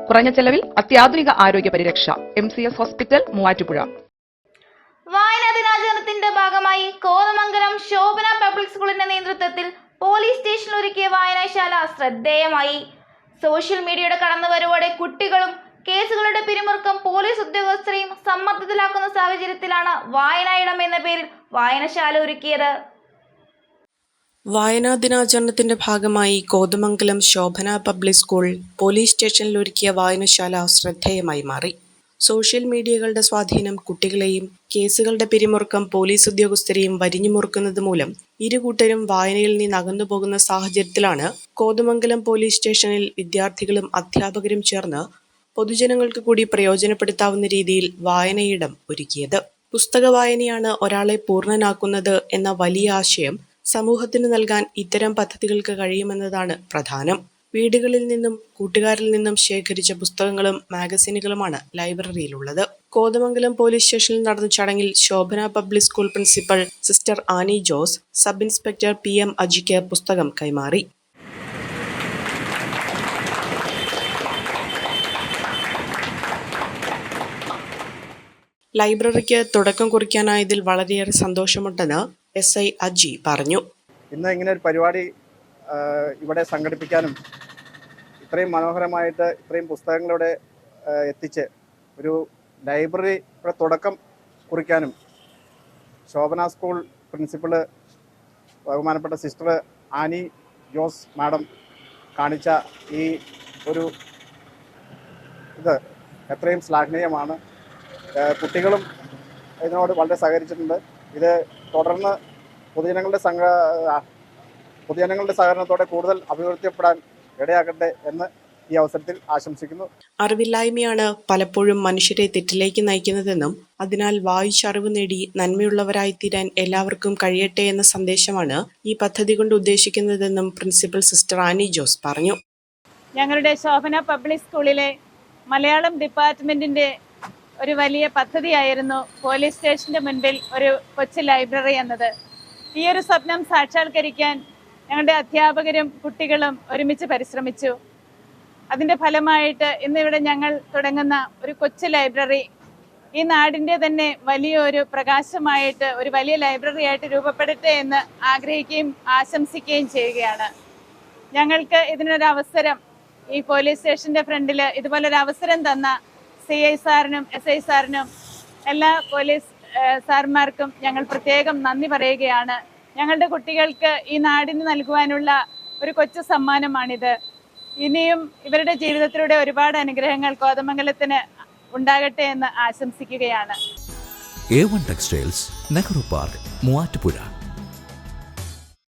കുറഞ്ഞ ചെലവിൽ അത്യാധുനിക ആരോഗ്യ പരിരക്ഷ. MCS hospital, Muvattupuzha. വായനാ ദിനാചരണത്തിന്റെ ഭാഗമായി കോതമംഗലം ശോഭന പബ്ലിക് സ്കൂളിന്റെ നേതൃത്വത്തിൽ പോലീസ് സ്റ്റേഷനിൽ ഒരുക്കിയ വായനശാല ശ്രദ്ധേയമായി. സോഷ്യൽ മീഡിയയുടെ കടന്നുവരവോടെ കുട്ടികളും കേസുകളുടെ പിരിമുറുക്കം പോലീസ് ഉദ്യോഗസ്ഥരെയും സമ്മർദ്ദത്തിലാക്കുന്ന സാഹചര്യത്തിലാണ് വായനായിടം എന്ന പേരിൽ വായനശാല ഒരുക്കിയത്. വായനാ ദിനാചരണത്തിന്റെ ഭാഗമായി Kothamangalam Shobhana public school police സ്റ്റേഷനിൽ ഒരുക്കിയ വായനശാല ശ്രദ്ധേയമായി മാറി. സോഷ്യൽ മീഡിയകളുടെ സ്വാധീനം കുട്ടികളെയും കേസുകളുടെ പിരിമുറുക്കം പോലീസ് ഉദ്യോഗസ്ഥരെയും വരിഞ്ഞുമുറുക്കുന്നത് മൂലം ഇരുകൂട്ടരും വായനയിൽ നിന്ന് അകന്നുപോകുന്ന സാഹചര്യത്തിലാണ് കോതമംഗലം പോലീസ് സ്റ്റേഷനിൽ വിദ്യാർത്ഥികളും അധ്യാപകരും ചേർന്ന് പൊതുജനങ്ങൾക്ക് കൂടി പ്രയോജനപ്പെടുത്താവുന്ന രീതിയിൽ വായനയിടം ഒരുക്കിയത്. പുസ്തക വായനയാണ് ഒരാളെ പൂർണ്ണനാക്കുന്നത് എന്ന വലിയ ആശയം സമൂഹത്തിന് നൽകാൻ ഇത്തരം പദ്ധതികൾക്ക് കഴിയുമെന്നതാണ് പ്രധാനം. വീടുകളിൽ നിന്നും കൂട്ടുകാരിൽ നിന്നും ശേഖരിച്ച പുസ്തകങ്ങളും മാഗസിനുകളുമാണ് ലൈബ്രറിയിലുള്ളത്. കോതമംഗലം പോലീസ് സ്റ്റേഷനിൽ നടന്ന ചടങ്ങിൽ Shobhana public school principal sister Annie Jose, sub inspector PM അജിക്ക് പുസ്തകം കൈമാറി. ലൈബ്രറിക്ക് തുടക്കം കുറിക്കാനായതിൽ വളരെയേറെ സന്തോഷമുണ്ടെന്ന് SI അജി പറഞ്ഞു. ഇന്ന് ഇങ്ങനെ ഒരു പരിപാടി ഇവിടെ സംഘടിപ്പിക്കാനും ഇത്രയും മനോഹരമായിട്ട് ഇത്രയും പുസ്തകങ്ങളിവിടെ എത്തിച്ച് ഒരു ലൈബ്രറിയുടെ തുടക്കം കുറിക്കാനും ശോഭന സ്കൂൾ പ്രിൻസിപ്പള് ബഹുമാനപ്പെട്ട സിസ്റ്റർ ആനി ജോസ് മാഡം കാണിച്ച ഈ ഒരു ഇത് എത്രയും ശ്ലാഘനീയമാണ്. കുട്ടികളും ഇതിനോട് വളരെ സഹകരിച്ചിട്ടുണ്ട്. ഇത് തുടർന്ന് പൊതുജനങ്ങളുടെ സഹകരണത്തോടെ കൂടുതൽ അഭിവൃദ്ധിപ്പെടാൻ ഇടയാകട്ടെ എന്ന് ഈ അവസരത്തിൽ ആശംസിക്കുന്നു. അറിവില്ലായ്മയാണ് പലപ്പോഴും മനുഷ്യരെ തെറ്റിലേക്ക് നയിക്കുന്നതെന്നും അതിനാൽ വായിച്ചറിവ് നേടി നന്മയുള്ളവരായിത്തീരാൻ എല്ലാവർക്കും കഴിയട്ടെ എന്ന സന്ദേശമാണ് ഈ പദ്ധതി കൊണ്ട് ഉദ്ദേശിക്കുന്നതെന്നും പ്രിൻസിപ്പൽ സിസ്റ്റർ ആനി ജോസ് പറഞ്ഞു. ഞങ്ങളുടെ ശോഭന പബ്ലിക് സ്കൂളിലെ മലയാളം ഡിപ്പാർട്ട്മെന്റിന്റെ ഒരു വലിയ പദ്ധതിയായിരുന്നു പോലീസ് സ്റ്റേഷന്റെ മുൻപിൽ ഒരു കൊച്ചു ലൈബ്രറി എന്നത്. ഈ ഒരു സ്വപ്നം സാക്ഷാത്കരിക്കാൻ ഞങ്ങളുടെ അധ്യാപകരും കുട്ടികളും ഒരുമിച്ച് പരിശ്രമിച്ചു. അതിൻ്റെ ഫലമായിട്ട് ഇന്നിവിടെ ഞങ്ങൾ തുടങ്ങുന്ന ഒരു കൊച്ചു ലൈബ്രറി ഈ നാടിൻ്റെ തന്നെ വലിയൊരു പ്രകാശമായിട്ട് ഒരു വലിയ ലൈബ്രറി ആയിട്ട് രൂപപ്പെടട്ടെ എന്ന് ആഗ്രഹിക്കുകയും ആശംസിക്കുകയും ചെയ്യുകയാണ്. ഞങ്ങൾക്ക് ഇതിനൊരു അവസരം ഈ പോലീസ് സ്റ്റേഷൻ്റെ ഫ്രണ്ടിൽ ഇതുപോലൊരു അവസരം തന്ന CI സാറിനും SI സാറിനും എല്ലാ പോലീസ് സാർമാർക്കും ഞങ്ങൾ പ്രത്യേകം നന്ദി പറയുകയാണ്. ഞങ്ങളുടെ കുട്ടികൾക്ക് ഈ നാടിന് നൽകുവാനുള്ള ഒരു കൊച്ചു സമ്മാനമാണിത്. ഇനിയും ഇവരുടെ ജീവിതത്തിലൂടെ ഒരുപാട് അനുഗ്രഹങ്ങൾ കോതമംഗലത്തിന് ഉണ്ടാകട്ടെ എന്ന് ആശംസിക്കുകയാണ്. A1 textiles, Nehru park, Muvattupuzha.